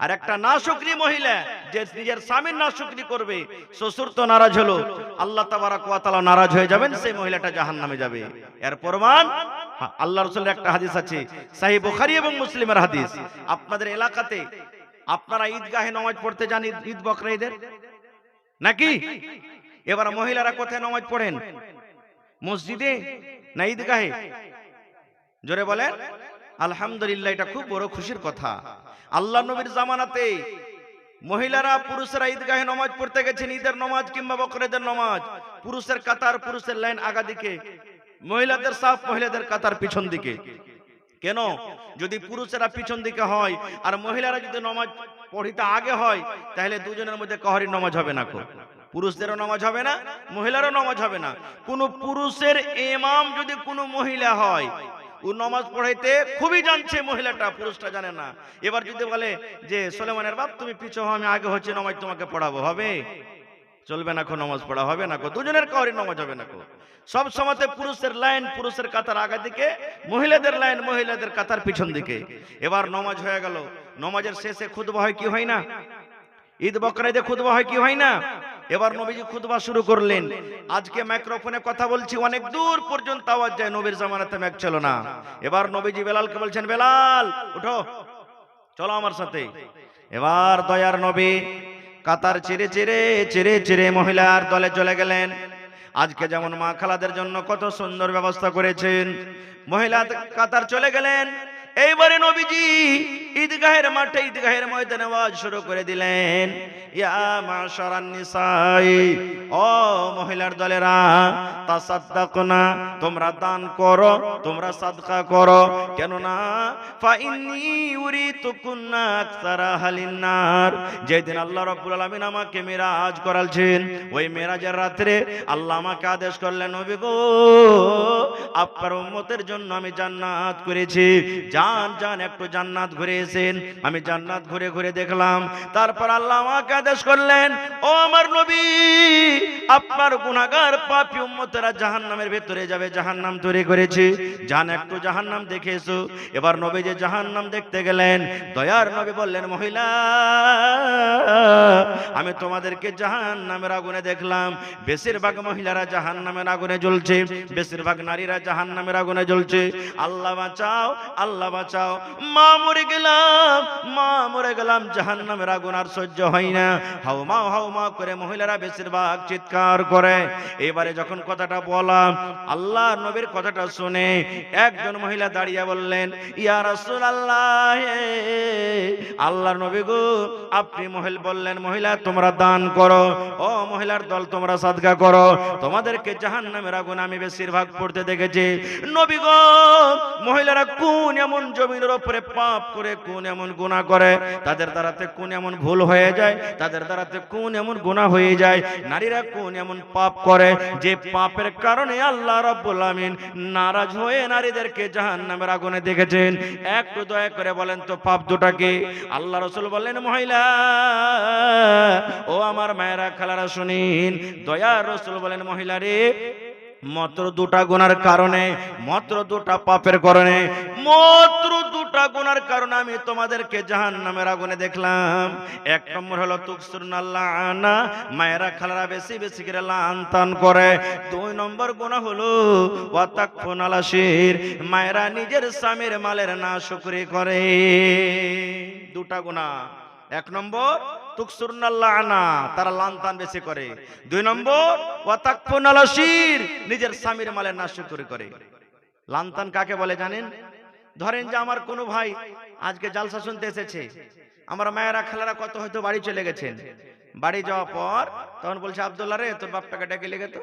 আর একটা নাশুকরি মহিলা যে নিজের স্বামীর নাশুকরি করবে, শ্বশুর তো নারাজ হলো, আল্লাহ তাবারক ওয়া তাআলা নারাজ হয়ে যাবেন, সেই মহিলাটা জাহান্নামে যাবে। এর প্রমাণ আল্লাহ রাসূলের একটা হাদিস আছে, সহিহ বুখারী এবং মুসলিমের হাদিস। আপনাদের এলাকাতে আপনারা ঈদগাহে নামাজ পড়তে যান, ঈদ বকরা ঈদের নাকি? এবার মহিলারা কোথায় নামাজ পড়েন? মসজিদে না ঈদগাহে? জোরে বলেন আলহামদুলিল্লাহ। এটা খুব বড় খুশির কথা। আল্লাহ নবীর জামানাতে মহিলারা পুরুষেরা ঈদগাহে নামাজ পড়তে গেছেন, ঈদের নামাজ কিংবা বকরীদের নামাজ, পুরুষের কাতার, পুরুষের লাইন আগা দিকে, মহিলাদের সাফ, মহিলাদের কাতার পিছন দিকে। কেন? যদি পুরুষেরা পিছন দিকে হয় আর মহিলারা যদি নামাজ পড়িতে আগে হয়, তাহলে দুজনের মধ্যে কাহারির নামাজ হবে না। পুরুষদেরও নামাজ হবে না, মহিলারও নামাজ হবে না। কোন পুরুষের ইমাম যদি কোনো মহিলা হয়, ও নামাজ পড়াইতে খুবই জানছে মহিলাটা, পুরুষটা জানে না। এবার যদি বলে যে সুলাইমানের বাপ তুমি পিছু হও, আমি আগে হচ্ছে নামাজ তোমাকে পড়াবো, হবে? চলবে না, নামাজ পড়া হবে না, দুজনের কাউরি নামাজ হবে না। সব সময়তে পুরুষের লাইন, পুরুষের কাতার আগা দিকে, মহিলাদের লাইন, মহিলাদের কাতার পিছন দিকে। এবার নামাজ হয়ে গেল, নামাজের শেষে খুতবা হয় কি হয় না? ঈদ বকরা ঈদে খুতবা হয় কি হয় না? এবার নবীজি খুতবা শুরু করলেন। আজকে মাইক্রোফোনে কথা বলছি, অনেক দূর পর্যন্ত আওয়াজ যায়, নবীর জামানাতে মাইক ছিল না। এবার নবীজি বেলালকে বলছেন, বেলাল উঠো, চলো আমার সাথে। এবার দয়ার নবী কাতার চিরে চিরে চিরে চিরে মহিলার দলে চলে গেলেন। আজকে যেমন মা খালাদের জন্য কত সুন্দর ব্যবস্থা করেছেন, মহিলা কাতার চলে গেলেন। এইবারে নবীজি ঈদগাহের মাঠে, ঈদগাহের ময়দানে আওয়াজ শুরু করে দিলেন, ইয়া মাশারান নিসাই, ও মহিলার দলেরা, তাসাদদাকনা, তোমরা দান করো, তোমরা সাদকা করো। কেন না ফা ইন্নী উরিতুকুন্না আকসারা হালিন নার, যেদিন আল্লাহ রাব্বুল আলামিন আমাকে মিরাজ করালছেন, ওই মিরাজের রাতে আল্লাহ আমাকে আদেশ করলেন, নবী গো, আপনার উম্মতের জন্য আমি জান্নাত করেছি, যান যান একটু জান্নাত ঘুরে এসেন। আমি জান্নাত ঘুরে ঘুরে দেখলাম। তারপর আল্লাহ আমাকে আদেশ করলেন, ও আমার নবী, আপনার গুনাহগার পাপী উম্মতেরা জাহান্নামের ভেতরে যাবে, জাহান্নাম তৈরি করেছে, যান একটু জাহান্নাম দেখে এসো। এবার নবী যে জাহান্নাম দেখতে গেলেন, দয়ার নবী বললেন, মহিলা, আমি তোমাদেরকে জাহান্নামের আগুনে দেখলাম। বেশিরভাগ মহিলারা জাহান্নামের আগুনে জ্বলছে, বেশিরভাগ নারীরা জাহান্নামের আগুনে জ্বলছে। আল্লাহ বাঁচাও, আল্লাহ বাঁচাও, মা মরে গেলাম, মা মরে গেলাম, জাহান্নামের আগুন আর সহ্য হয় না। হাউমা করে মহিলারা বেশিরভাগ চিৎকার করে। এবারে যখন কথাটা বললাম, আল্লাহ নবীর কথাটা শুনে একজন মহিলা দাঁড়িয়ে বললেন, ইয়া রাসূলুল্লাহ, আল্লাহর নবী গো, আপনি বললেন মহিলা তোমরা দান করো, ও মহিলার দল তোমরা সাদকা করো, তোমাদেরকে জাহান্নামের আগুন আমি বেশিরভাগ পড়তে দেখেছি। নবী গো, মহিলারা কোন এমন জমিনের উপরে পাপ করে, কোন এমন গুনাহ করে, তাদের দ্বারাতে কোন এমন ভুল হয়ে যায়, তাদের দ্বারাতে কোন এমন গুনাহ হয়ে যায়, নারীরা কোন এমন পাপ করে, যে পাপের কারণে আল্লাহ রাব্বুল আমিন নারাজ হয়ে নারীদেরকে জাহান্নামের আগুনে দেখেছেন। একটু দয়া করে বলেন তো পাপ দুটা কি? আল্লাহ রাসূল বললেন, মহিলা, ও আমার মায়েরা খালারা শুনিন, দয়ার রাসূল বলেন, মহিলা রে, মাত্র দুটা গুনার কারণে, মাত্র দুটা পাপের কারণে, মাত্র দুটা গুনার কারণে আমি তোমাদেরকে জাহান্নামের আগুনে দেখলাম। এক নম্বর হলো তুকসুরনাল্লানা, মায়েরা খালারা বেশি বেশি করে লানতান করে। দুই নম্বর গুনাহ হলো ওয়াতাকফুনাল আশির, মায়েরা নিজের স্বামীর মালের নাশুকরি করে। দুটা গুনাহ। এক নম্বর তুকসুরনাল্লানা, তারা লানতান বেশি করে। দুই নম্বর ওয়াতাকফুনাল আশির, নিজের স্বামীর মালের নাশুকরি করে। লানতান কাকে বলে জানেন? ধরেন যে আমার কোনো ভাই আজকে জালসা শুনতে এসেছে, আমার মায়েরা খালারা কত হয়তো বাড়ি চলে গেছেন। বাড়ি যাওয়ার পর তখন বলছে, আব্দুল্লাহ রে, তোর বাপটাকে ডেকে লেগে তো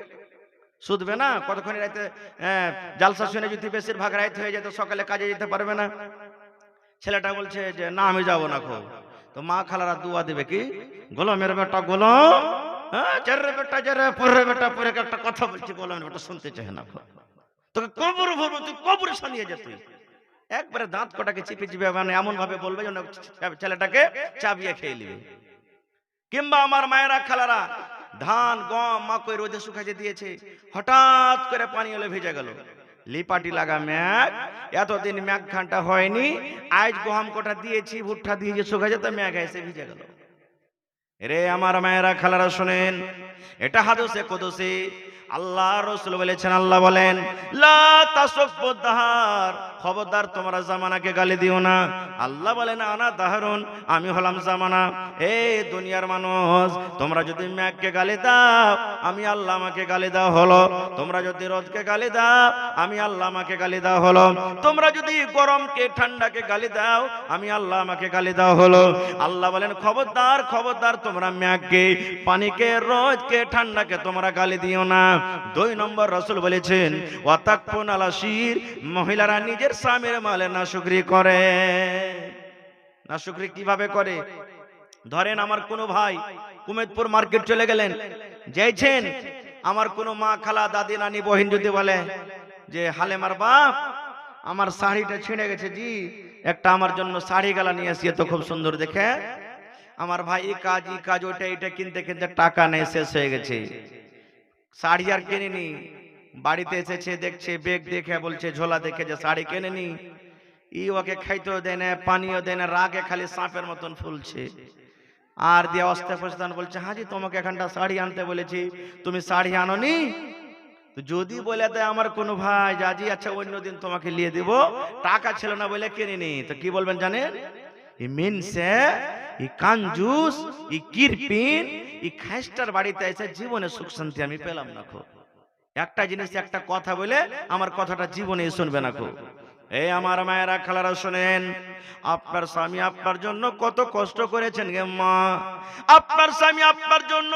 শুধবে না, কতক্ষণ রাতে জালসা শুনে যদি বেশিরভাগ রাত হয়ে যেত, সকালে কাজে যেতে পারবে না। ছেলেটা বলছে যে না, আমি যাবো না। খুব তো মা খালারা দুয়া দেবে, কি গোলামের বেটা গোলাম, জেরে বেটা জেরে, পরে বেটা পরে, একটা কথা বলছি, গোলামের বেটা শুনতে চায় না, তোকে কবর ভরবো, তুই কবরে সানিয়ে যা। তুই একবারে দাঁত কটাকে চিপে চিপে, মানে এমন ভাবে বলবে যেন ছেলেটাকে চাবিয়ে খেয়ে নিবে। কিংবা আমার মায়েরা খালারা ধান গম মাকই রোদে শুকাইতে দিয়েছে, হঠাৎ করে পানি এলে ভিজে গেল, লিপাটি লাগা ম্যাগ, এতদিন ম্যাগ ঘন্টা হয়নি, আজ গহম কোটা দিয়েছি, ভুট্টা দিয়েছি, শুকা যেত, ম্যাগ এসে ভিজে গেল। রে আমার মায়েরা খালারা শোনেন, এটা হাদিসে কুদসি আল্লাহ রাসূল বলেছেন, আল্লাহ বলেন লা তাসুব্বু দাহার, খবরদার তোমরা জামানাকে গালি দিও না। আল্লাহ বলেন আনা দাহরুন, আমি হলাম জামানা। এই দুনিয়ার মানুষ, তোমরা যদি মেঘকে গালি দাও, আমি আল্লাহ আমাকে গালি দাও হলো। তোমরা যদি রোদকে গালি দাও, আমি আল্লাহ আমাকে গালি দাও হলো। তোমরা যদি গরমকে ঠান্ডাকে গালি দাও, আমি আল্লাহ আমাকে গালি দাও হলো। আল্লাহ বলেন খবরদার খবরদার, তোমরা মেঘকে, পানিকে, রোদকে, ঠান্ডাকে তোমরা গালি দিও না। 2 নম্বর রাসূল বলেছেন ওয়াতাকফুন আলা শির, মহিলারা নিজের স্বামীর মালে নাশুকরি করে। নাশুকরি কিভাবে করে? ধরেন আমার কোনো ভাই কুমেদপুর মার্কেট চলে গেলেন, যাইছেন, আমার কোনো মা, খালা, দাদি, নানি, বহিন যদি বলে যে হালেমার বাপ, আমার শাড়িটা ছিঁড়ে গেছে জি, একটা আমার জন্য শাড়ি গালা নিয়ে আসিয়ে তো খুব সুন্দর দেখে। আমার ভাই এই কাজ ওইটা এটা কিনতে কিনতে টাকা নেই, শেষ হয়ে গেছে, শাড়ি আর কেনেনি। বাড়িতে এসেছে, দেখছে বেগ দেখে, বলছে ঝোলা দেখে যে শাড়ি কেনেনি। ই ওকে খাইতেও দেয় না, পানিও দেয় না, রাগে খালি সাপের মতন ফুলছে। আর দিয়ে অস্তে ফস্তান বলছে হাজি তোমাকে এখানটা শাড়ি আনতে বলেছি, তুমি শাড়ি আনোনি? তো যদি বলে দেয় আমার কোনো ভাই জাজি আচ্ছা অন্যদিন তোমাকে নিয়ে দিব, টাকা ছিল না বলে কিনিনি, তো কি বলবেন জানেন? ই মিনসে, ই কাঞ্জুস, ই কিরপিন, ই খাইস্টার বাড়িতে এসে জীবনে সুখ শান্তি আমি পেলাম না। খো একটা জিনিস, একটা কথা বলে আমার কথাটা জীবনে শুনবে না। খো এই আমার মায়েরা খালারা শোনেন, আপনার স্বামী আপনার জন্য কত কষ্ট করেছেন গে মা। আপনার স্বামী আপনার জন্য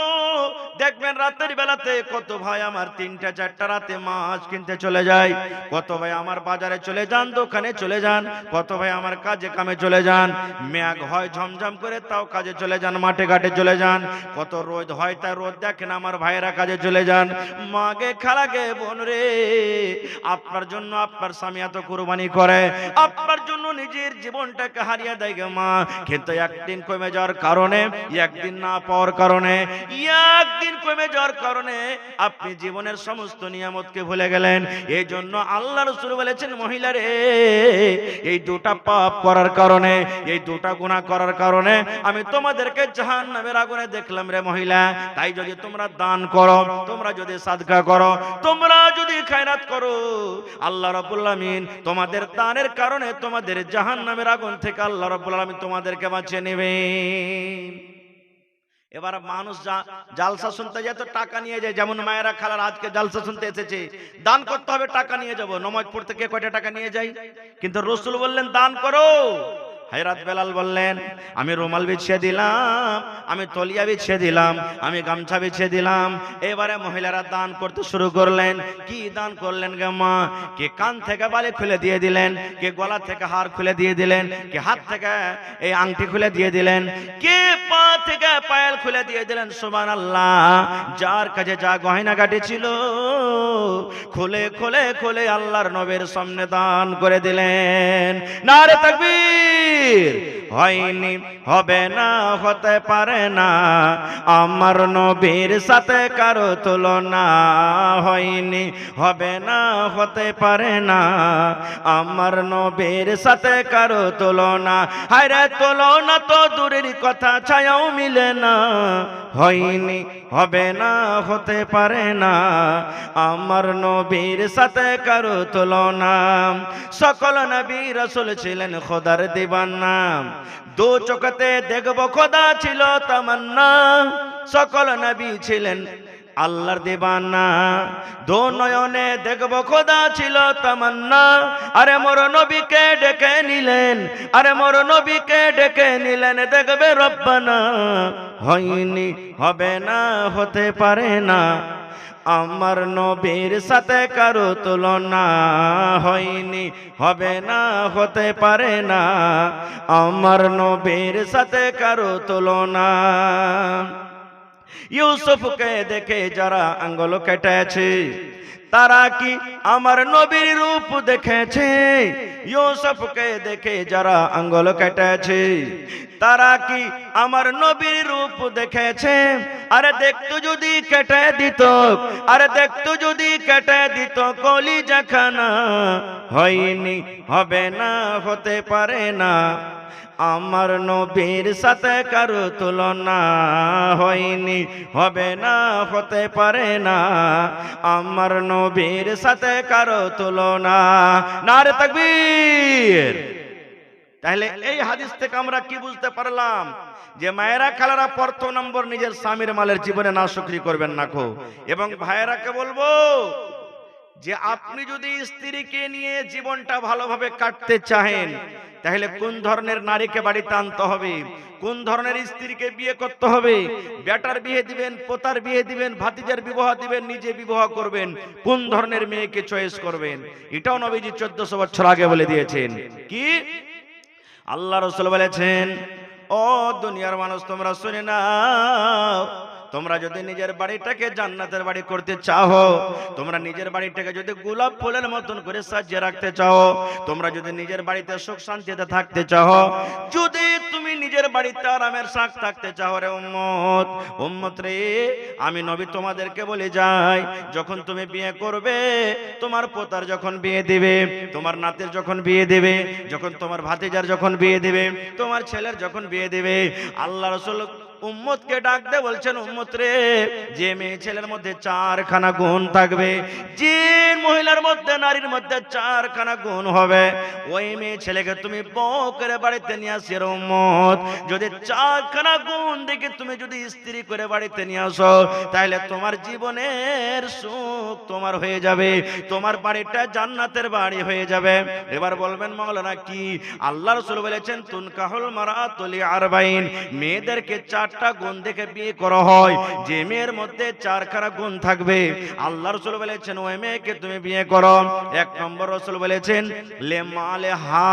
দেখবেন রাতের বেলাতে কত ভাই আমার 3টা 4টা রাতে মাছ কিনতে চলে যায়, কত ভাই আমার বাজারে চলে যান, দোকানে চলে যান, কত ভাই আমার কাজে কামে চলে যান। মেঘ হয় ঝমঝম করে তাও কাজে চলে যান, মাঠে ঘাটে চলে যান। কত রোদ হয় তা রোদ দেখেন আমার ভাইয়েরা কাজে চলে যান। মাগে খালাগে বোন রে, আপনার জন্য আপনার স্বামী এত কুরবানি করে, আপনার জন্য নিজের জীবনটাকে হারিয়ে দেয় গে মা। কিন্তু একদিন কমে যাওয়ার কারণে, একদিন না পাওয়ার কারণে, একদিন কমে যাওয়ার কারণে আপনি জীবনের সমস্ত নিয়ামতকে ভুলে গেলেন। এই জন্য আল্লাহ রাসূল বলেছেন মহিলারে, এই 2টা পাপ করার কারণে, এই 2টা গুনাহ করার কারণে আমি তোমাদেরকে জাহান্নামের আগুনে দেখলাম রে মহিলা। তাই যদি তোমরা দান করো, তোমরা যদি সাদকা করো, তোমরা যদি খায়রাত করো, আল্লাহ রাব্বুল আলামিন তোমাদের দানের কারণে তোমাদের জাহান্নামের আগুন থেকে আল্লাহ রাব্বুল আলামিন তোমাদেরকে বাঁচিয়ে নেবেন। এবার মানুষ জালসা শুনতে যায় তো টাকা নিয়ে যায়, যেমন মায়েরা খালার আজকে জালসা শুনতে এসেছে, দান করতে হবে, টাকা নিয়ে যাব। নামাজ পড়তে কে কয়টা টাকা নিয়ে যায়? কিন্তু রাসূল বললেন দান করো। হযরত বেলাল বললেন আমি রুমাল বিছিয়ে দিলাম, আমি তলিয়া বিছিয়ে দিলাম, আমি গামছা বিছিয়ে দিলাম। এবারে মহিলারা দান করতে শুরু করলেন। কি দান করলেন গে মা? কে কান থেকে বালি খুলে দিয়ে দিলেন, কে গলা থেকে হার খুলে দিয়ে দিলেন, কে হাত থেকে এই আংটি খুলে দিয়ে দিলেন, কে পা থেকে পায়েল খুলে দিয়ে দিলেন। সুবহানাল্লাহ, যার কাছে যা গয়না গাটি ছিল খুলে খুলে খুলে আল্লাহর নবীর সামনে দান করে দিলেন। নারে তাকবীর। হয়নি, হবে না, হতে পারে না, আমার নবীর সাথে কারো তুলনা। হয়নি, হবে না, হতে পারে না, আমার নবীর সাথে কারো তুলনা। হায়রে তুলনা তো দূরের কথা, ছায়াও মিলে না। হয়নি, হবে না, হতে পারে না, আমার নবীর সাথে কারো তুলনা। সকল নবী রাসূল ছিলেন খোদার দিবানা, 2 চোখতে দেখব খোদা ছিল তামান্না। সকল নবী ছিলেন আল্লাহর দিবানা, 2 নয়নে দেখব খোদা ছিল তামান্না। আরে মোর নবীকে ডেকে নিলেন, আরে মোর নবীকে ডেকে নিলেন, দেখবে রব্বানা। হয়নি, হবে না, হতে পারে না, আমার নবীর সাথে কারো তুলনা। হয়নি, হবে না, হতে পারে না, আমার নবীর সাথে কারো তুলনা। ইউসুফকে দেখে যারা আঙ্গুল কেটেছে তারা কি আমার নবীর রূপ দেখেছে? ইউসুফকে দেখে যারা আঙ্গুল কেটেছে তারা কি আমার নবীর রূপ দেখেছে? আরে দেখতো যদি কেটে দিত, আরে দেখতো যদি কেটে দিত কলিজাখানা, হয়নি, হবে না, হতে পারে না, আমার নবীর সাথে কারো তুলনা, হয়নি, হবে না, হতে পারে না, আমার নবীর সাথে কারো তুলনা। নারে তাকবীর। তাহলে এই হাদিস থেকে আমরা কি বুঝতে পারলাম? যে মায়েরা খালারা প্রথম নম্বর নিজের স্বামীর মালের জীবনে নাশুকরি করবেন না কো। এবং ভাইয়েরাকে বলবো যে আপনি যদি স্ত্রীকে নিয়ে জীবনটা ভালোভাবে কাটতে চাহেন তাহলে কোন ধরনের নারীকে বাড়িতে আনতে হবে, কোন ধরনের স্ত্রীকে বিয়ে করতে হবে, বেটার বিয়ে দিবেন, পোতার বিয়ে দিবেন, ভাতিজার বিবাহ দিবেন, নিজে বিবাহ করবেন, কোন ধরনের মেয়েকে চয়েস করবেন, এটাও নবীজি 1400 বছর আগে বলে দিয়েছেন। কি আল্লাহ রাসূল বলেছেন, ও দুনিয়ার মানুষ তোমরা শুনে নাও, তোমরা যদি নিজের বাড়িটাকে জান্নাতের বাড়ি করতে চাও, তোমরা নিজের বাড়িটাকে যদি গোলাপ ফুলের মতন করে সাজিয়ে রাখতে চাও, তোমরা যদি নিজের বাড়িতে সুখ শান্তিতে থাকতে চাও, যদি তুমি নিজের বাড়িতে আরামের শাক থাকতে চাও, রে উম্মত, উম্মত রে, আমি নবী তোমাদেরকে বলে যাই, যখন তুমি বিয়ে করবে, তোমার পোতার যখন বিয়ে দিবে, তোমার নাতির যখন বিয়ে দিবে, যখন তোমার ভাতিজার যখন বিয়ে দিবে, তোমার ছেলের যখন বিয়ে দিবে, আল্লাহ রাসূল উম্মতকে ডাক দে বলছেন, উম্মত রে, যে মেয়ে ছেলের মধ্যে 4খানা গুণ থাকবে, যে মহিলার মধ্যে, নারীর মধ্যে 4খানা গুণ হবে, ওই মেয়ে ছেলেকে তুমি বউ করে বাড়িতে নিয়ে আসি। রে উম্মত, যদি 4খানা গুণ দেখে তুমি যদি স্ত্রী করে বাড়িতে নিয়ে আসো, তাহলে তোমার জীবনের সুখ তোমার হয়ে যাবে, তোমার বাড়িটা জান্নাতের বাড়ি হয়ে যাবে। এবার বলবেন মাওলানা কি? আল্লাহ রাসূল বলেছেন, তুনকাহুল মারাতু লিআরবাইন, মেয়েদেরকে 4টা গুণ দেখে বিয়ে করা হয়, যে মেয়ের মধ্যে 4খানা গুণ থাকবে, আল্লাহ রাসূল বলেছেন ওই মেয়েকে তুমি বিয়ে করো। 1 নম্বর রাসূল বলেছেন লে মালে হা,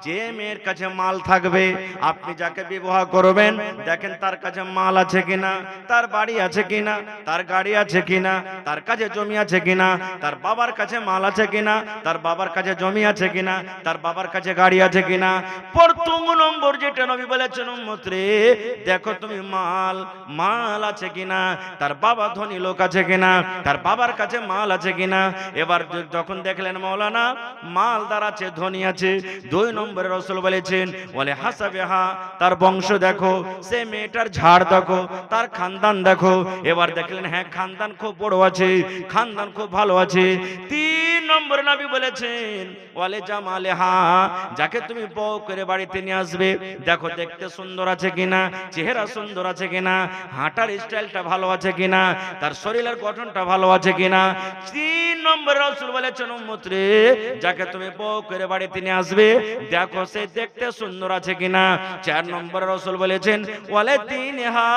যে মেয়ের কাছে মাল থাকবে, আপনি যাকে বিবাহ করবেন দেখেন তার কাছে মাল আছে কিনা, তার বাড়ি আছে কিনা, তার গাড়ি আছে কিনা, তার কাছে জমি আছে কিনা, তার বাবার কাছে মাল আছে কিনা, তার বাবার কাছে জমি আছে কিনা, তার বাবার কাছে গাড়ি আছে কিনা। প্রথম নম্বর যেটা নবী বলেছেন, উম্মত রে, দেখো তুমি মাল আছে কিনা, তার বাবা ধনী লোক আছে কিনা, তার বাবার কাছে মাল আছে কিনা। এবার যখন দেখলেন মাওলানা মালদার আছে, ধনী আছে, 2 নম্বরে রাসূল বলেছেন বলে হাসাবেহা, তার বংশ দেখো, সে মেয়েটার ঝাড় দেখো, তার খানদান দেখো। এবার দেখলেন হ্যাঁ খানদান খুব বড় আছে, খানদান খুব ভালো আছে। 3 নম্বরে নবী বলেছেন ওয়ালে জামালেহা, যাকে তুমি বউ করে বাড়িতে নিয়ে আসবে, দেখো দেখতে সুন্দর আছে কিনা, চেহারা সুন্দর আছে কিনা, হাঁটার স্টাইলটা ভালো আছে কিনা, তার শরীরের গঠনটা ভালো আছে কিনা। 3 নম্বরে রাসূল বলেছেন, উম্মত রে, যাকে তুমি বউ করে বাড়িতে নিয়ে আসবে, দেখো সে দেখতে সুন্দর আছে কিনা। 4 নম্বরে রাসূল বলেছেন ওয়ালে তিনহা,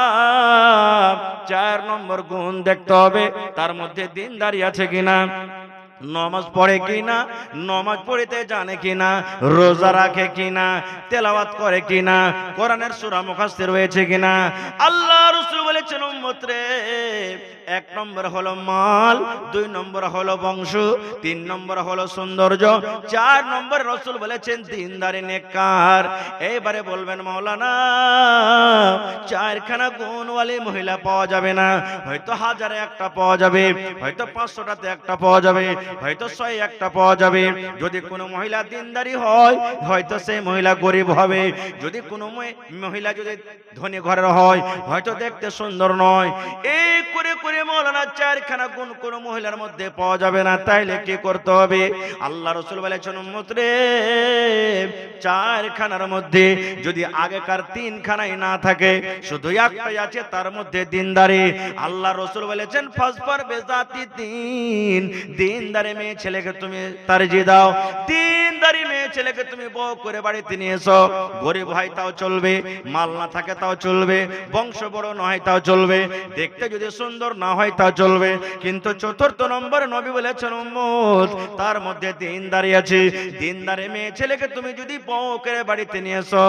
4 নম্বর গুণ দেখতে হবে, তার মধ্যে দিনদারি আছে কিনা, নমাজ পড়ে কিনা, নমাজ পড়িতে জানে কিনা, রোজা রাখে কিনা, তেলাওয়াত করে কিনা, কোরআনের সূরা মুখস্থ রয়েছে কিনা। আল্লাহ রাসূল বলেছেন, উম্মত রে, 1 নম্বর হলো মাল, 2 নম্বর হলো বংশ, 3 নম্বর হলো সৌন্দর্য, 4 নম্বর রাসূল বলেছেন দিনদারি নেককার। এইবারে বলবেন মাওলানা 4খানা গুণওয়ালি মহিলা পাওয়া যাবে না, হয়তো 1000-এ একটা পাওয়া যাবে, হয়তো 500টাতে একটা পাওয়া যাবে, হয়তো 100-এ একটা পাওয়া যাবে। যদি কোনো মহিলা দিনদারি হয়, হয়তো সেই মহিলা গরিব হবে। যদি কোনো মহিলা যদি ধনী ঘরের হয়, হয়তো দেখতে সুন্দর নয়। এই করে করে মাওলানা 4খানা গুণ কোনো মহিলার মধ্যে পাওয়া যাবে না। তাইলে কি করতে হবে? আল্লাহ রাসূল বলেছেন, উম্মত রে, 4খানার মধ্যে যদি আগেকার 3খানাই না থাকে, শুধু একটাই আছে, তার মধ্যে দিনদারি। আল্লাহ রাসূল বলেছেন ফাসফার বেজাতি দিন, দিনদারি মেয়ে ছেলেকে তুমি তারজিহ দাও, দিনদারি মেয়ে ছেলেকে তুমি বউ করে বাড়িতে নিয়ে এসো, গরিব হয় তাও চলবে, মাল না থাকে তাও চলবে, বংশ বড় না হয় তাও চলবে, দেখতে যদি সুন্দর না হয় তাও চলবে, কিন্তু চতুর্থ নম্বর নবী বলেছেন উম্মত তার মধ্যে দিনদারি আছে। দিনদারি মেয়ে ছেলেকে তুমি যদি বউ করে বাড়িতে নিয়ে এসো,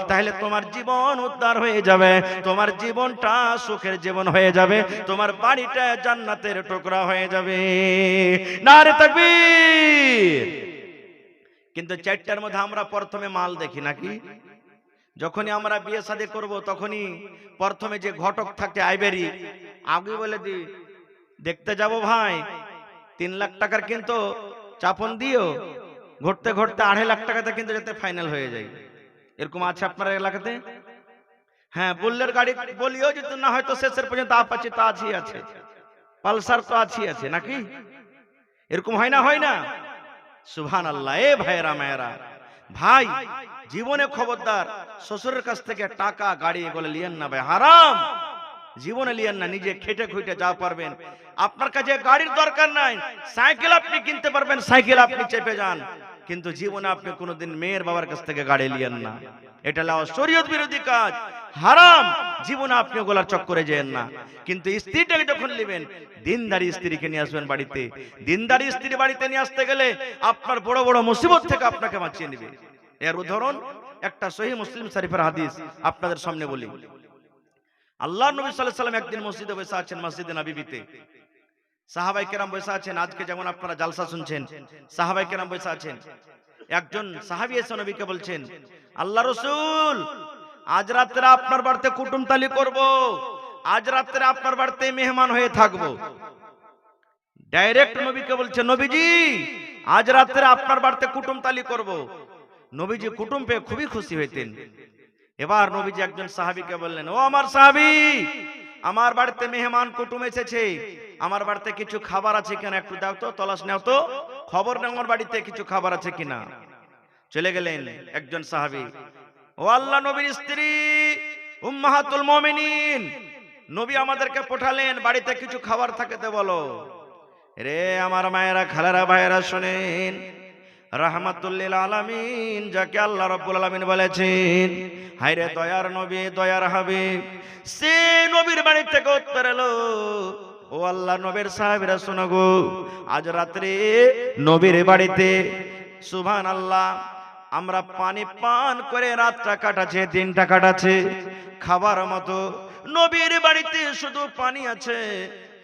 তাহলে তোমার জীবন উদ্ধার হয়ে যাবে, তোমার জীবনটা সুখের জীবন হয়ে যাবে, তোমার বাড়িটা জান্নাতের টুকরা হয়ে যাবে। নারে তাকবীর। কিন্তু চারটার মধ্যে আমরা প্রথমে মাল দেখি নাকি? যখনই আমরা বিয়ে শাদী করব তখনই প্রথমে যে ঘটক থাকে আইবেরি, আগে বলে দি দেখতে যাব ভাই 3 লাখ টাকার কিন্তু চাপন দিও, ঘুরতে ঘুরতে 2.5 লাখ টাকাতে কিন্তু যাতে ফাইনাল হয়ে যায়। এরকম আছে আপনার এলাকাতে? হ্যাঁ, বুল্লের গাড়ি বলিও যদি না হয়তো শেষের পর্যন্ত আপাচি তো আছেই আছে, পালসার তো আছেই আছে নাকি? এরকম হয় না? হয় না? সুবহানাল্লাহ। এ ভাইরা মায়েরা, ভাই জীবনে খবরদার শ্বশুরের কাছ থেকে টাকা গাড়ি এগুলো লিয়েন না ভাই, হারাম। জীবনে লিয়েন না, নিজে খেটে খুঁটে যা পারবেন। আপনার কাছে গাড়ির দরকার নাই, সাইকেল আপনি কিনতে পারবেন, সাইকেল আপনি চেপে যান, কিন্তু জীবনে আপনি কোনোদিন মেয়ের বাবার কাছ থেকে গাড়ি লিয়েন না। এটা হলো শরীয়ত বিরোধী কাজ, হারাম। জীবনে আপনি ওগুলার চক্করে যেয়েন না। কিন্তু স্ত্রীটাকে যখন নেবেন, দিনদারি স্ত্রীকে নিয়ে আসবেন বাড়িতে। দিনদারি স্ত্রী বাড়িতে নিয়ে আসতে গেলে আপনার বড় বড় মুসিবত থেকে আপনাকে বাঁচিয়ে নেবে। এর উদাহরণ একটা সহিহ মুসলিম শরীফের হাদিস আপনাদের সামনে বলি। আল্লাহর নবী সাল্লাল্লাহু আলাইহি ওয়াসাল্লাম একদিন মসজিদে বসে আছেন, মসজিদে নববীতে। সাহাবায়ে কেরাম বসে আছেন, আজকে যেমন আপনারা জালসা শুনছেন, সাহাবায়ে কেরাম বসে আছেন। একজন সাহাবী এসে নবীকে বলছেন, আল্লাহ রাসূল, আজ রাতে আপনার বাড়িতে কুটুমতালি করব, আজ রাতে আপনার বাড়িতে মেহমান হয়ে থাকব। ডাইরেক্ট নবীকে বলছে, নবীজি আজ রাতে আপনার বাড়িতে কুটুমতালি করব। নবীজি কুটুম পেয়ে খুবই খুশি হইতেন। এবার নবীজি একজন সাহাবীকে বললেন, ও আমার সাহাবী, আমার বাড়িতে মেহমান কুটুম এসেছে, আমার বাড়িতে কিছু খাবার আছে কিনা একটু দাও তো, তলাশ নাও তো, খবর নাও আমার বাড়িতে কিছু খাবার আছে কিনা। চলে গেলেন একজন সাহাবী, ও আল্লাহ নবীর স্ত্রী উম্মাহাতুল মুমিনিন, নবী আমাদেরকে পাঠালেন বাড়িতে কিছু খাবার থাকতে বলো। রে আমার মায়েরা, খালারা, ভাইয়েরা শুনেন, রাহমাতুল লিল আলামিন যাকে আল্লাহ রাব্বুল আলামিন বলেছেন, হায়রে দয়ার নবী, দয়ার হাবিব, সে নবীর বাড়ি থেকে উত্তর এলো, ও আল্লাহ নবীর সাহাবীরা শোনো গো, আজ রাত্রে নবীর বাড়িতে সুবহানাল্লাহ আমরা পানি পান করে রাতটা কাটাচ্ছে, দিনটা কাটাচ্ছে, খাবার মতো নবীর বাড়িতে শুধু পানি আছে,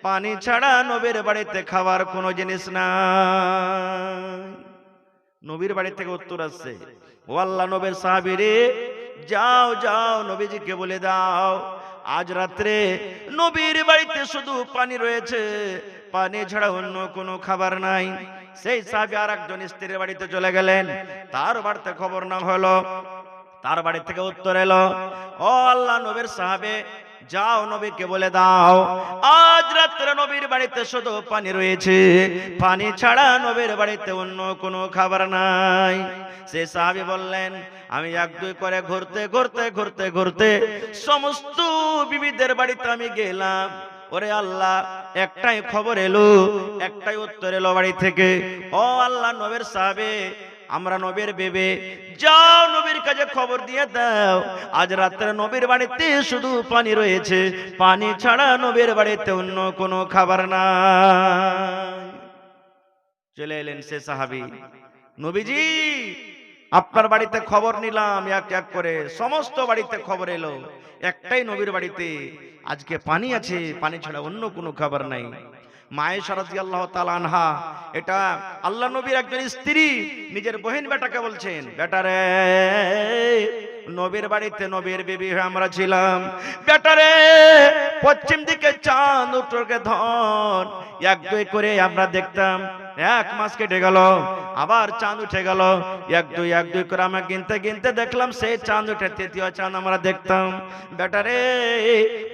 পানি ছাড়া নবীর বাড়িতে খাবার কোনো জিনিস নাই। নবীর বাড়ি থেকে উত্তর আসছে, ও আল্লাহ নবীর সাহাবীরে, যাও যাও নবীজিকে বলে দাও আজ রাত্রে নবীর বাড়িতে শুধু পানি রয়েছে, পানি ছাড়া অন্য কোনো খাবার নাই। সেই সাহাবী আর একজন স্ত্রীর বাড়িতে চলে গেলেন, তার বাড়িতে খবর না হলো, তার বাড়ি থেকে উত্তর এলো, ও আল্লাহ নবীর সাহাবে, যাও নবীকে বলে দাও আজ রাত্রে নবীর বাড়িতে শুধু পানি রয়েছে, পানি ছাড়া নবীর বাড়িতে অন্য কোনো খাবার নাই। সে সাহাবী বললেন, আমি এক দুই করে ঘুরতে ঘুরতে ঘুরতে ঘুরতে সমস্ত বিবিদের বাড়িতে আমি গেলাম, ওরে আল্লাহ একটাই খবর এলো, একটাই উত্তর এলো বাড়ি থেকে, ও আল্লাহ নবীর সাহাবে, আমরা নবীর বেবে, যাও নবীর কাছে খবর দিয়ে দাও আজ রাত্রে নবীর বাড়িতে শুধু পানি রয়েছে, পানি ছাড়া নবীর বাড়িতে অন্য কোনো খাবার নাই। চলে এলেন সে সাহাবী, নবীজি আপনার বাড়িতে খবর নিলাম, এক এক করে সমস্ত বাড়িতে খবর এলো, একটাই নবীর বাড়িতে আজকে পানি আছে, পানি ছাড়া অন্য কোনো খাবার নাই। মায়েশা রাদিয়াল্লাহু তাআলা আনহা, এটা আল্লাহ নবীর একজন স্ত্রী নিজের বহিন বেটাকে বলছেন, বেটারে নবীর বাড়িতে নবীর বিবি হয়ে আমরা ছিলাম, বেটারে পশ্চিম দিকে চাঁদ উত্তরকে ধন, এক দুই করে আমরা দেখতাম, এক মাস কেটে গেল, আবার চাঁদ উঠে গেল, এক দুই করে আমরা গিনতে গিনতে দেখলাম সেই চাঁদ উঠে তৃতীয় চাঁদ আমরা দেখতাম। বেটারে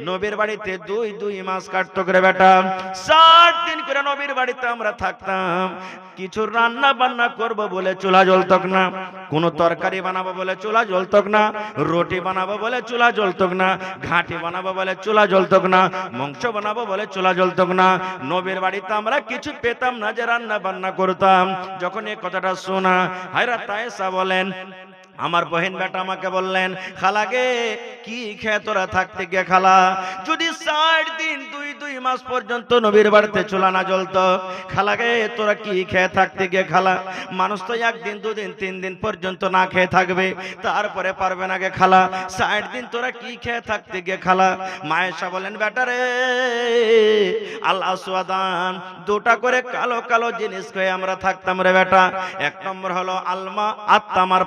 নবীর বাড়িতে দুই মাস কাটতো করে বেটা, 60 দিন করে নবীর বাড়িতে আমরা থাকতাম। কিছু রান্না বান্না করব বলে চুলা জ্বলতক না, কোন তরকারি বানাবো বলে চুলা জ্বলতক না, রুটি বানাবো বলে চুলা জ্বলতক না, ঘাটি বানাবো বলে চুলা জ্বলতক না, মাংস বানাবো বলে চুলা জ্বলতক না। নবীর বাড়িতে আমরা কিছু পেতাম না যে রান্না রান্না বান্না করতাম। যখন এই কথাটা শোনা, হযরত আয়েশা বলেন, আমার বহেন বেটা আমাকে বললেন, খালাগে কি খেয়ে তোরা থাকতে গিয়ে খালা? যদি ৬০ দিন ২ মাস পর্যন্ত নবীর বাড়িতে চুলা না জ্বলতো, খালাগে তোরা কি খেয়ে থাকতে গিয়ে খালা? মানুষ তো ১ দিন ২ দিন ৩ দিন পর্যন্ত না খেয়ে থাকবে, তারপরে পারবে না গে খালা। ৬০ দিন তোরা কি খেয়ে থাকতে গিয়ে খালা? মায়েশা বলেন, বেটা রে, আল আসওয়াদান, দুটা করে কালো কালো জিনিস খেয়ে আমরা থাকতাম রে বেটা। ১ নম্বর হলো আলমা, আত্মামার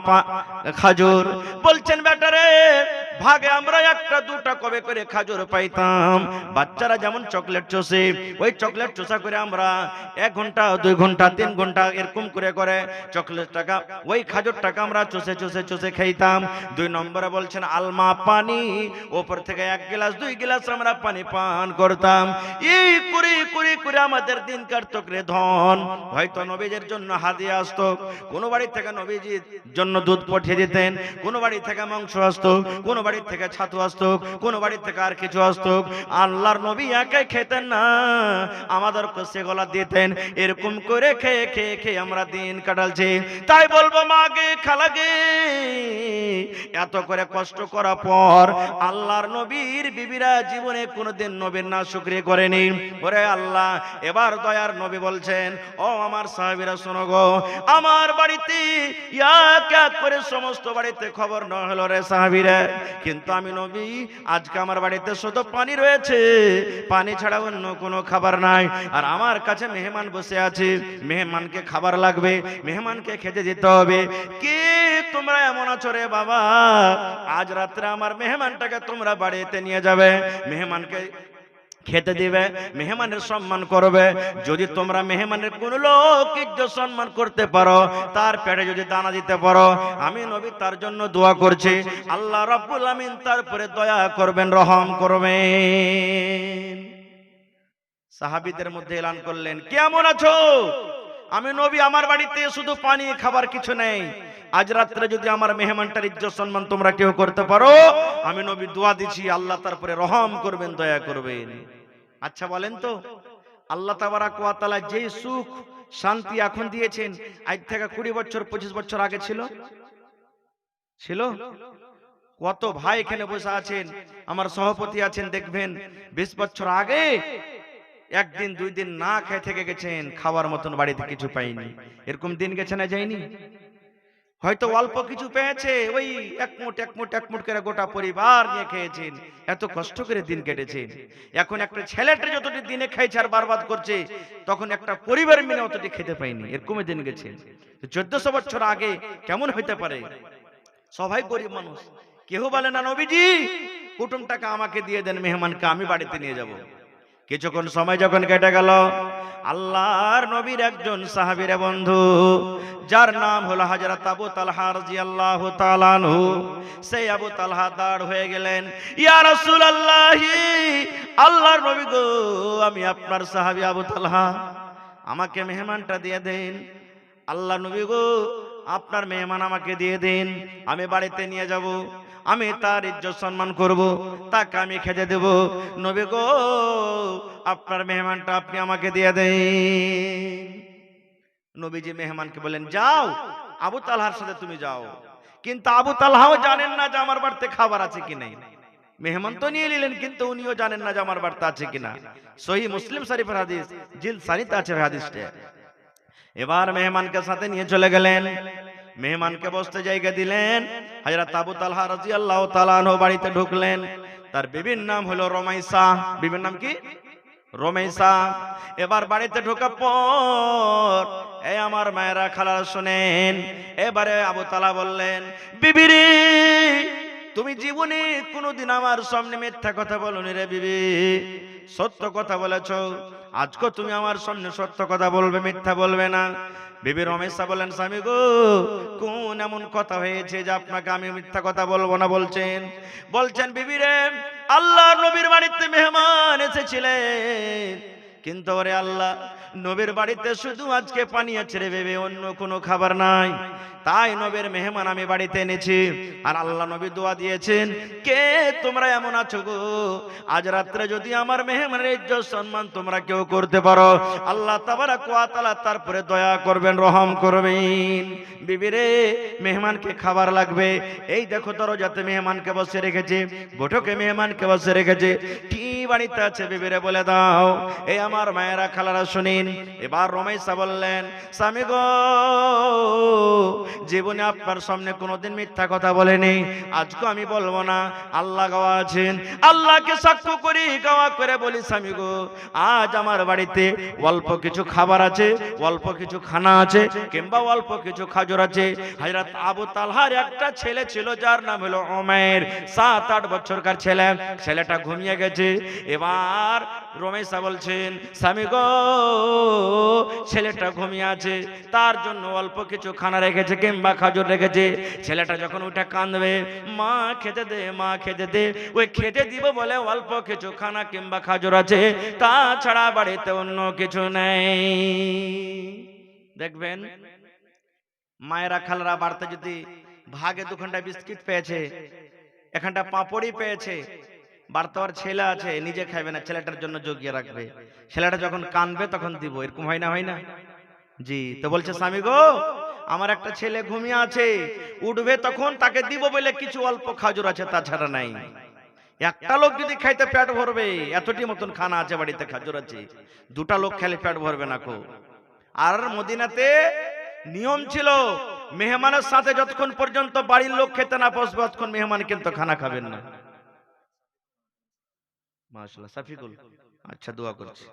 খাজুর। বলছেন বেটা রে, ভাগে আমরা একটা দুটা কবে করে খাজুর পাইতাম। বাচ্চারা যেমন চকলেট চষে, ওই চকলেট চষা করে আমরা 1 ঘন্টা 2 ঘন্টা 3 ঘন্টা এরকম করে করে চকলেট টাকা, ওই খাজুর টাকা আমরা চষে চষে চষে খাইতাম। 2 নম্বরে বলছেন আলমা, পানি, উপর থেকে 1 গ্লাস 2 গ্লাস আমরা পানি পান করতাম। এই করে করে করে আমাদের দিন কাটতো রে ধন। হয়তো নবীজির জন্য হাদিয়া আসতো, কোন বাড়ি থেকে নবীজির জন্য দুধ পাঠিয়ে দিতেন, কোন বাড়ি থেকে মাংস আসতো, কোন বাড়ি থেকে ছাতু আসতো, কোন বাড়ি থেকে আর কিছু আসতো। আল্লাহর নবী একাই খেতেন না, আমাদেরকে সেগুলা দিতেন। এরকম করে খেয়ে খেয়ে খেয়ে আমরা দিন কাটালছি। তাই বলবো মাগে, খালাগে, এত করে কষ্ট করার পর আল্লাহর নবীর বিবিরা জীবনে কোনোদিন নবীর না শুকরিয়া করেনি। ওরে আল্লাহ, এবার দয়ার নবী বলছেন, ও আমার সাহাবীরা শোনো গো, আমার বাড়িতে এক এক করে সমস্ত বাড়িতে খবর না হলো রে সাহাবীরা, কিন্তু আমি নবী আজকে আমার বাড়িতে শুধু পানি রয়েছে, পানি ছাড়া অন্য কোনো খাবার নাই। আর আমার কাছে মেহমান বসে আছে, মেহমানকে খাবার লাগবে, মেহমানকে খেতে দিতে হবে। কে তোমরা এমন আছো রে বাবা, আজ রাত্রে আমার মেহমানটাকে তোমরা বাড়িতে নিয়ে যাবে, মেহমানকে খেতে দিবে, মেহমানের সম্মান করবে। যদি তোমরা মেহমানের কোন লোক ইজ্জত সম্মান করতে পারো, তার পেটে যদি দানা দিতে পারো, আমি নবী তার জন্য দোয়া করছি, আল্লাহ রাব্বুল আমিন তার উপরে দয়া করবেন, রহম করবেন। সাহাবীদের মধ্যে এলান করলেন, কেমন আছো? আমি নবী, আমার বাড়িতে শুধু পানি খাবার কিছু নেই, আজ রাত্রে যদি আমার মেহমানটার ইজ্জত সম্মান তোমরা কেউ করতে পারো, আমি নবী দোয়া দিচ্ছি, আল্লাহ তারপরে রহম করবেন, দয়া করবেন। আচ্ছা বলেন তো, আল্লাহ তাবারাক ওয়া তাআলা যে সুখ শান্তি এখন দিয়েছেন, আজ থেকে 20 বছর 25 বছর আগে ছিল? ছিল? কত ভাই এখানে বসে আছেন, আমার সভাপতি আছেন, দেখবেন 20 বছর আগে 1 দিন 2 দিন না খেয়ে থেকে গেছেন, খাওয়ার মতন বাড়িতে কিছু পাইনি। এরকম দিন গেছে না যায়নি? হয়তো অল্প কিছু পেয়েছে, ওই এক মুঠ করে গোটা পরিবার নিয়ে খেয়েছেন, এত কষ্ট করে দিন কেটেছে। এখন একটা ছেলেটা যতটি দিনে খাইছে আর বরবাদ করছে, তখন একটা পরিবার মিলে অতটি খেতে পাইনি, এরকমই দিন গেছে। 1400 বছর আগে কেমন হইতে পারে? সবাই গরিব মানুষ, কেউ বলে না নবীজি কুটুম টাকা আমাকে দিয়ে দেন, মেহমানকে আমি বাড়িতে নিয়ে যাব। কিছুক্ষণ সময় যখন কেটে গেল, আল্লাহর নবীর একজন সাহাবীর বন্ধু, যার নাম হলো হযরত আবু তালহা রাদিয়াল্লাহু তাআলা আনহু, সেই আবু তালহা দাঁড় হয়ে গেলেন, ইয়া রাসূলুল্লাহ, আল্লাহর নবী গো, আমি আপনার সাহাবী আবু তালহা, আমাকে মেহমানটা দিয়ে দেন। আল্লাহর নবী গো, আপনার মেহমান আমাকে দিয়ে দিন, আমি বাড়িতে নিয়ে যাব, আমি তার ইজ্জত সম্মান করব, তাকে আমি খেতে দেব। নবী গো, আপনার মেহমানটা আপনি আমাকে দিয়ে দেন। নবীজি মেহমানকে বলেন, যাও আবু তালহার সাথে তুমি যাও। কিন্তু আবু তালহাও জানেন না যে আমার বাড়িতে খাবার আছে কি নাই। মেহমান তো নিয়ে নিলেন, কিন্তু উনিও জানেন না যে আমার বাড়িতে আছে কিনা। সহিহ মুসলিম শরীফের হাদিস, জিলদ সানিতে আছে হাদিসটা। এবার মেহমানকে সাথে নিয়ে চলে গেলেন, মেহমানকে বসতে জায়গা দিলেন। হযরত আবু তালহা রাদিয়াল্লাহু তাআলা আনহু বাড়িতে ঢুকলেন। তার বিবির নাম হলো রমাইসা। বিবির নাম কি? রমাইসা। এবার বাড়িতে ঢোকার পর, এই আমার মায়েরা খালারা শুনেন, এবারে আবু তালহা বললেন, বিবি রে, তুমি জীবনে কোনোদিন আমার সামনে মিথ্যা কথা বলোনি রে বিবি, সত্য কথা বলেছো। আজকে তুমি আমার সামনে সত্য কথা বলবে, মিথ্যা বলবে না। বিবি রমেশা বলেন, স্বামী গো, কোন এমন কথা হয়েছে যে আপনাকে আমি মিথ্যা কথা বলবো না বলছেন? বলছেন, বিবি রে, আল্লাহর নবীর বাড়িতে মেহমান এসেছিলেন, কিন্তু ওরে আল্লাহ, নবীর বাড়িতে শুধু আজকে পানি আছে রে বেবে, অন্য কোনো খাবার নাই। তাই নবীর মেহমান আমি বাড়িতে এনেছি। আর আল্লাহ নবী দোয়া দিয়েছেন, কে তোমরা এমন আছো গো আজ রাত্রে যদি আমার মেহমানের ইজ্জত সম্মান তোমরা কেউ করতে পারো, আল্লাহ তাবারক ওয়া তাআলা তারপরে দয়া করবেন, রহম করবেন। বিবিরে, মেহমানকে খাবার লাগবে, এই দেখো দরজাতে মেহমানকে বসে রেখেছে, বৈঠকে মেহমানকে বসে রেখেছে, কি বাড়িতে আছে বিবিরে বলে দাও। এই আমার মায়েরা খালারা শুনিন। এবার রমেশা বললেন, স্বামী গো, জীবনে আপনার সামনে কোনোদিন মিথ্যা কথা বলেনি, আজকে আমি বলবো না, আল্লাহ গাওয়া আছেন, আল্লাহকে সাক্ষ্য করি গাওয়া করে বলি স্বামী গো, আজ আমার বাড়িতে অল্প কিছু খাবার আছে, অল্প কিছু খানা আছে, কিংবা অল্প কিছু খাজর আছে। হযরত আবু তালহার একটা ছেলে ছিল যার নাম হলো উমাইর, 7-8 বছরকার ছেলে, ছেলেটা ঘুমিয়ে গেছে। এবার রমেশা বলছেন, স্বামী গো, ছেলেটা ঘুমিয়ে আছে, তার জন্য অল্প কিছু খানা রেখেছে কিংবা খাজর রেখেছে। ছেলেটা যখন উঠে কাঁদবে, মা খেতে দে, মা খেতে দে, ওই খেতে দিব বলে অল্প কিছু খানা কিংবা খাজর আছে, তাছাড়া বাড়িতে অন্য কিছু নেই। দেখবেন মায়েরা খালারা বাড়িতে যদি ভাগে 2 ঘন্টা বিস্কিট পেয়েছে, এখানটা পাঁপড়ি পেয়েছে, বাড়িতে আর ছেলে আছে, নিজে খাইবে না, ছেলেটার জন্য জগিয়ে রাখবে, ছেলেটা যখন কানবে তখন দিব, এরকম হয় না, হয় না? জি। তো বলছে, স্বামী গো, আমার একটা ছেলে ঘুমিয়ে আছে, উঠবে তখন তাকে দিব বলে কিছু অল্প খাজুর আছে, তাছাড়া নাই। একটা লোক যদি খাইতে পেট ভরবে, এতটি মতন খানা আছে বাড়িতে, খাজুর আছে, 2টা লোক খেলে পেট ভরবে না কো। আর মদিনাতে নিয়ম ছিল, মেহমানের সাথে যতক্ষণ পর্যন্ত বাড়ির লোক খেতে না বসবে ততক্ষণ মেহমান কিন্তু খানা খাবেন না। মাশাআল্লাহ, সাফিকুল, আচ্ছা, দোয়া করছি।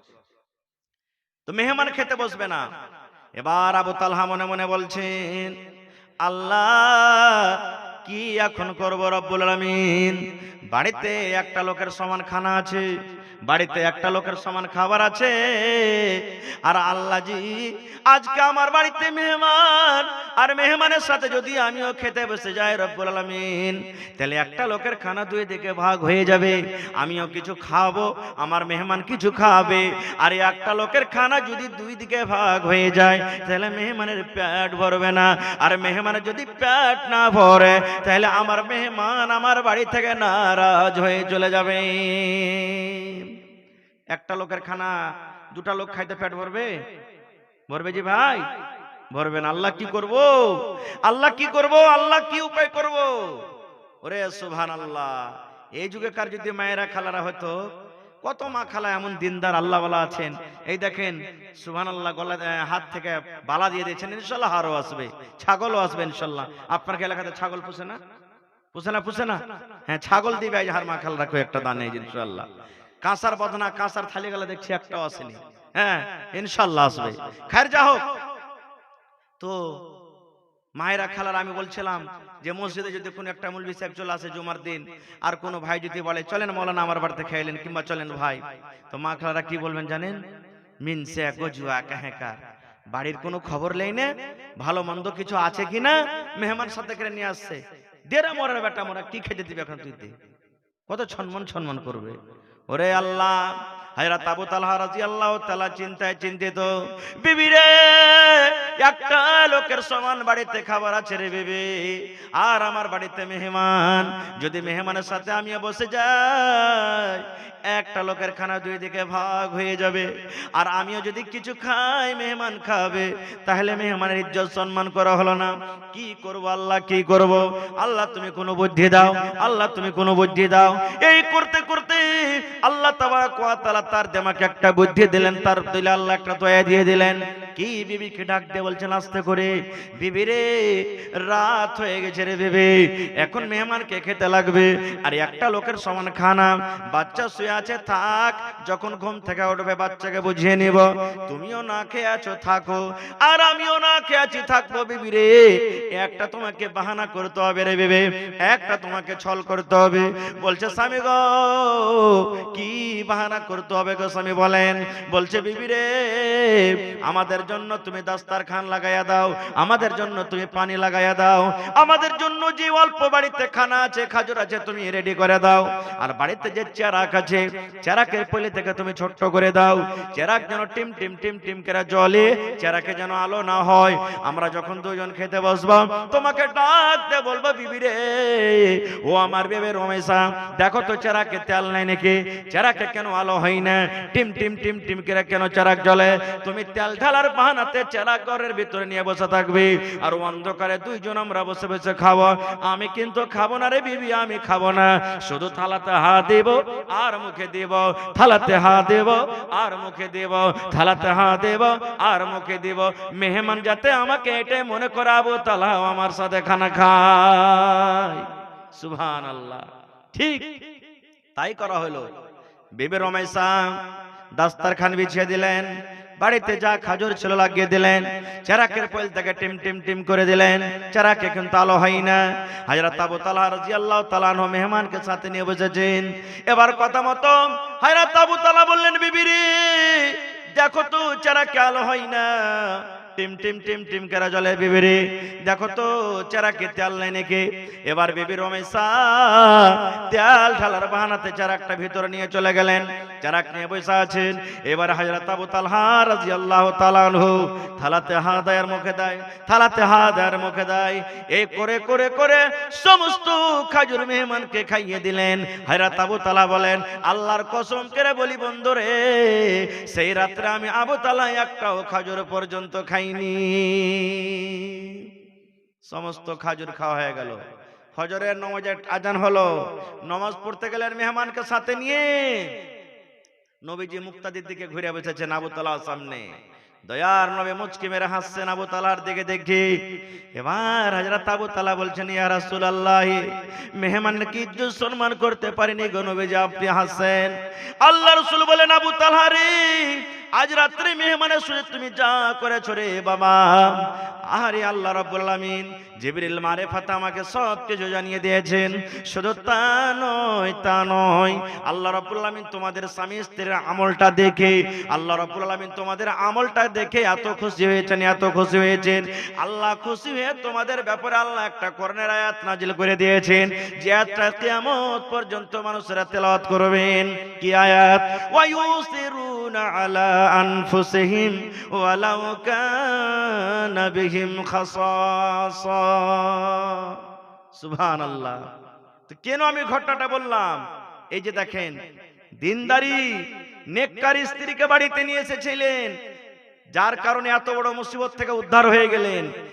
তো মেহমান খেতে বসবে না। এবার আবু তালহা মনে মনে বলছেন, আল্লাহ কি এখন করব রব্বুল আলামিন, বাড়িতে একটা লোকের সমান খানা আছে, বাড়িতে একটা লোকের সমান খাবার আছে, আর আল্লাহ জি আজকে আমার বাড়িতে মেহমান, আর মেহমানের সাথে যদি আমিও খেতে বসে যাই রব্বুল আলামিন, তাহলে একটা লোকের খানা 2 দিকে ভাগ হয়ে যাবে, আমিও কিছু খাবো, আমার মেহমান কিছু খাবে। আর একটা লোকের খানা যদি 2 দিকে ভাগ হয়ে যায় তাহলে মেহমানের পেট ভরবে না, আর মেহমানের যদি পেট না ভরে তাহলে আমার মেহমান আমার বাড়ি থেকে নারাজ হয়ে চলে যাবে। একটা লোকের খানা 2টা লোক খাইতে পেট ভরবে? ভরবে জি ভাই? ভরবে না। আল্লাহ কি করব? আল্লাহ কি করব? আল্লাহ কি উপায় করব? ওরে সুবহানাল্লাহ। এই যুগেকার যদি মায়েরা খালারা হতো, কত মা খালা এমন দিনদার আল্লাহওয়ালা আছেন, এই দেখেন সুবহানাল্লাহ, গলা হাত থেকে বালা দিয়ে দিয়েছেন, ইনশাআল্লাহ হারও আসবে, ছাগলও আসবে ইনশাআল্লাহ। আপনার এলাকাতে ছাগল পুষে না? পুষে না? পুষে না? হ্যাঁ, ছাগল দিবে আজ হার মা খালারা কো একটা দানে ইনশাআল্লাহ। কাঁসার বদনা, কাঁসার থালি গেলা দেখছি একটাও আসেনি। হ্যাঁ, ইনশাআল্লাহ আসবে। খায়ের যা হোক। তো মায়েরা খালার, আমি বলছিলাম যে মসজিদে যদি কোনো একটা মৌলভী সাহেব চলে আসে জুমার দিন, আর কোনো ভাই যদি বলে চলেন মাওলানা আমার বাড়িতে খাইলেন, কিংবা চলেন ভাই, তো মা খালারা কি বলবেন জানেন? মিনসে গজুয়া কাহেকার, বাড়ির কোনো খবর নেই না, ভালো মন্দ কিছু আছে কিনা, মেহমান সাথে করে নিয়ে আসছে, দেরা মরার বেটা, মোরা কি খেতে দিবে এখন, তুই দে। কত সম্মান সম্মান করবে। ওরে আল্লাহ, হযরত আবু তালহা রাদিয়াল্লাহু তাআলা চিন্তায় চিন্তিত, বিবি রে, একটা লোকের সমান বাড়িতে খাবার আছে রে বিবি, আর আমার বাড়িতে মেহমান, যদি মেহমানের সাথে আমিও বসে যাই, একটা লোকের খানা 2 দিকে ভাগ হয়ে যাবে, আর আমিও যদি কিছু খাই মেহমান খাবে, তাহলে মেহমানের ইজ্জত সম্মান করা হলো না। কি করব আল্লাহ, কি করব? আল্লাহ তুমি কোনো বুদ্ধি দাও, আল্লাহ তুমি কোনো বুদ্ধি দাও। এই করতে করতে আল্লাহ তাবারক ওয়া তাআলা তার দেমাকে একটা বুদ্ধি দিলেন, তার দিলে আল্লাহ একটা দয়া দিয়ে দিলেন। কি? বিবিকে ডাক দিয়ে বলছেন আস্তে করে, বিবি রে, রাত হয়ে গেছে রে বিবি, এখন মেহমানকে খেতে লাগবে, আর একটা লোকের সমান খানা, বাচ্চা শুয়ে আছে, থাক, যখন ঘুম থেকে উঠবে বাচ্চাকে বুঝিয়ে নিব, তুমিও না খেয়ে আছো থাকো, আর আমিও না খেয়ে আছি থাকবো। বিবি রে, একটা তোমাকে বাহানা করতে হবে রে বিবি, একটা তোমাকে ছল করতে হবে। বলছে স্বামী গো, কি বাহানা করতে হবে গো স্বামী বলেন? বলছে বিবি রে, আমাদের জন্য তুমি দাস্তারখান লাগাইয়া দাও, আমাদের জন্য তুমি পানি লাগাইয়া দাও, আমাদের জন্য যে অল্প বাড়িতে খানা আছে, খাজুর আছে, তুমি রেডি করে দাও। আর বাড়িতে যে চেরাক আছে, চেরাকের পলি থেকে তুমি ছোট্ট করে দাও, চেরাক যেন টিম টিম টিম টিম করে জ্বলে, চেরাকে যেন আলো না হয়। আমরা যখন দুজন খেতে বসবো তোমাকে ডাক দে বলবো, বিবি রে ও আমার বেবে রমেশা, দেখো তো চেরাকে তেল নাই নাকি, চেরাকে কেন আলো হয় না, টিম টিম টিম টিম করে কেন চেরাক জ্বলে? তুমি তেল ঢালার বাহানাতে চেরাক ঘরের ভিতরে নিয়ে বসে থাকবে, আর অন্ধকারে দুইজন আমরা বসে বসে খাবো। আমি কিন্তু খাবো না রে বিবি, আমি খাবো না। শুধু থালাতে হাত দেব আর মুখে দেব, থালাতে হাত দেব আর মুখে দেব, থালাতে হাত দেব আর মুখে দেব। মেহমান যাতে আমাকে এটাই মনে করাবো তালাও আমার সাথে খানা খায়। সুবহানাল্লাহ। ঠিক তাই করা হলো। বিবি রমেশা দাস্তারখান বিছিয়ে দিলেন, বাড়িতে যা খাজুর ছিল লাগিয়ে দিলেন, চেরাকের পয়েল থেকে টিম টিম টিম করে দিলেন, চেরাকে কিন্তু আলো হয় না। হযরত আবু তালহা রাদিয়াল্লাহু তাআলা আনহু মেহমানকে সাথে নিয়ে বসেছেন। এবার কথা মতো হযরত আবু তালহা বললেন, বিবি রে দেখো তো চেরাকে আলো হয় না, টিম টিম টিম টিম করে জ্বলে, বিবি রে দেখো তো চেরাকে তেল নাই নাকি? এবার বিবি রমেশা তেল ঢালার বাহানাতে চেরাকটা ভিতরে নিয়ে চলে গেলেন, চেরাক নিয়ে বসে আছেন। এবার হযরত আবু তালহা রাদিয়াল্লাহু তাআলা আনহু থালাতে হাত দেয় আর মুখে দেয়, থালাতে হাত দেয় আর মুখে দেয়, এই করে করে করে সমস্ত খাজুর মেহমানকে খাইয়ে দিলেন। হযরত আবু তালহা বলেন, আল্লাহর কসম করে বলি বন্ধুরে, সেই রাত্রে আমি আবু তালহা একটাও খাজুর পর্যন্ত খাইনি। সমস্ত খাজুর খাওয়া হয়ে গেল। ফজরের নামাজের আজান হলো, নামাজ পড়তে গেলেন মেহমানকে সাথে নিয়ে। নবীজি মুক্তাদির দিকে ঘুরে বসেছেন আবু তালহার সামনে। দয়ার নবী মুচকি মেরে হাসছেন আবু তালহার দিকে দেখি। এবার হযরত আবু তালহা বলছেন, ইয়া রাসূলুল্লাহ, মেহমানকে কি ইজ্জত সম্মান করতে পারিনি গো নবীজি, আপনি হাসেন। আল্লাহ রাসূল বলেন, আবু তালহা রে, আজ রাত্রে মেহমানের সাথে তুমি যা করেছো রে বাবা, আরে আল্লাহ রাব্বুল আলামিন জিবরিল মারিফাত আমাকে সব কিছু জানিয়ে দিয়েছেন। শুধু তা নয়, আল্লাহ রাব্বুল আলামিন তোমাদের স্বামী স্ত্রীর আমলটা দেখে, আল্লাহ রাব্বুল আলামিন তোমাদের আমলটা দেখে এত খুশি হয়েছেন। আল্লাহ খুশি হয়ে তোমাদের ব্যাপারে আল্লাহ একটা কোরআনের আয়াত নাজিল করে দিয়েছেন, যে আয়াতটা কিয়ামত পর্যন্ত মানুষেরা তেলাওয়াত করবেন। কি আয়াত? ওয়া ইউসিরুনা আলা আনফুসিহিম ওয়ালাউ কানা বিহিম খাসাসা। সুবহানাল্লাহ। তো কেন আমি ঘটনাটা বললাম? এই যে দেখেন, দিনদারি নেককার স্ত্রীকে বাড়িতে নিয়ে এসেছিলেন, যার কারণে এত বড় মুসিবত থেকে উদ্ধার হয়ে গেলেন।